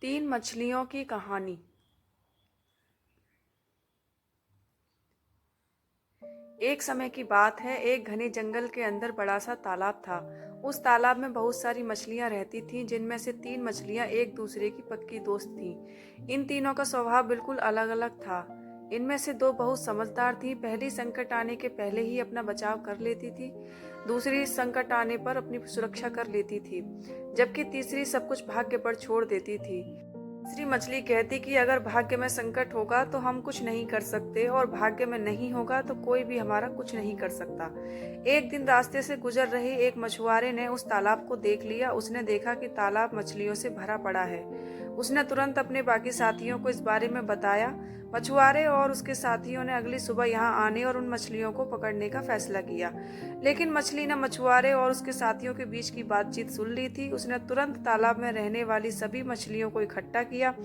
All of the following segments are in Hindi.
तीन मछलियों की कहानी। एक समय की बात है, एक घने जंगल के अंदर बड़ा सा तालाब था। उस तालाब में बहुत सारी मछलियां रहती थीं, जिनमें से तीन मछलियां एक दूसरे की पक्की दोस्त थीं। इन तीनों का स्वभाव बिल्कुल अलग अलग था। इनमें से दो बहुत समझदार थीं। पहली संकट आने के पहले ही अपना बचाव कर लेती थी, दूसरी संकट आने पर अपनी सुरक्षा कर लेती थी, जबकि तीसरी सब कुछ भाग्य पर छोड़ देती थी। तीसरी मछली कहती कि अगर भाग्य में संकट होगा तो हम कुछ नहीं कर सकते, और भाग्य में नहीं होगा तो कोई भी हमारा कुछ नहीं कर सकता। एक दिन रास्ते से गुजर रहे एक मछुआरे ने उस तालाब को देख लिया। उसने देखा कि तालाब मछलियों से भरा पड़ा है। उसने तुरंत अपने बाकी साथियों को इस बारे में बताया। मछुआरे और उसके साथियों ने अगली सुबह यहाँ आने और उन मछलियों को पकड़ने का फैसला किया। लेकिन मछली ने मछुआरे और उसके साथियों के बीच की बातचीत सुन ली थी। उसने तुरंत तालाब में रहने वाली सभी मछलियों को इकट्ठा किया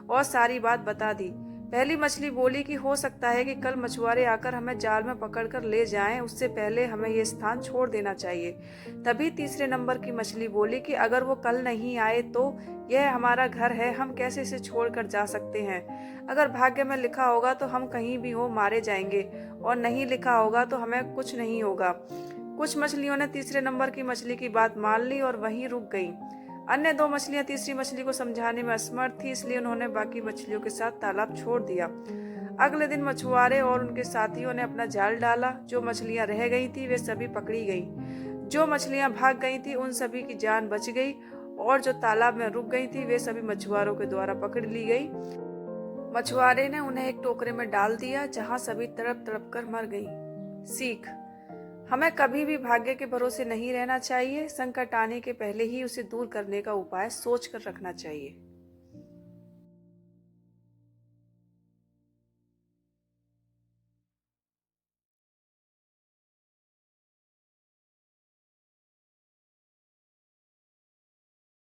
और सारी बात बता दी। पहली मछली बोली कि हो सकता है कि कल मछुआरे आकर हमें जाल में पकड़कर ले जाएं, उससे पहले हमें ये स्थान छोड़ देना चाहिए। तभी तीसरे नंबर की मछली बोली कि अगर वो कल नहीं आए तो यह हमारा घर है, हम कैसे इसे छोड़कर जा सकते हैं। अगर भाग्य में लिखा होगा तो हम कहीं भी हो मारे जाएंगे, और नहीं लिखा होगा तो हमें कुछ नहीं होगा। कुछ मछलियों ने तीसरे नंबर की मछली की बात मान ली और वहीं रुक गईं। अन्य दो मछलियां तीसरी मछली को समझाने में असमर्थ थी, इसलिए उन्होंने बाकी मछलियों के साथ तालाब छोड़ दिया। अगले दिन मछुआरे और उनके साथियों ने अपना जाल डाला। जो मछलियां रह गई थी वे सभी पकड़ी गईं। जो मछलियां भाग गई थी उन सभी की जान बच गई, और जो तालाब में रुक गई थी वे सभी मछुआरों के द्वारा पकड़ ली गई। मछुआरे ने उन्हें एक टोकरे में डाल दिया, जहां सभी तड़प तड़प कर मर गईं। सीख: हमें कभी भी भाग्य के भरोसे नहीं रहना चाहिए। संकट आने के पहले ही उसे दूर करने का उपाय सोच कर रखना चाहिए।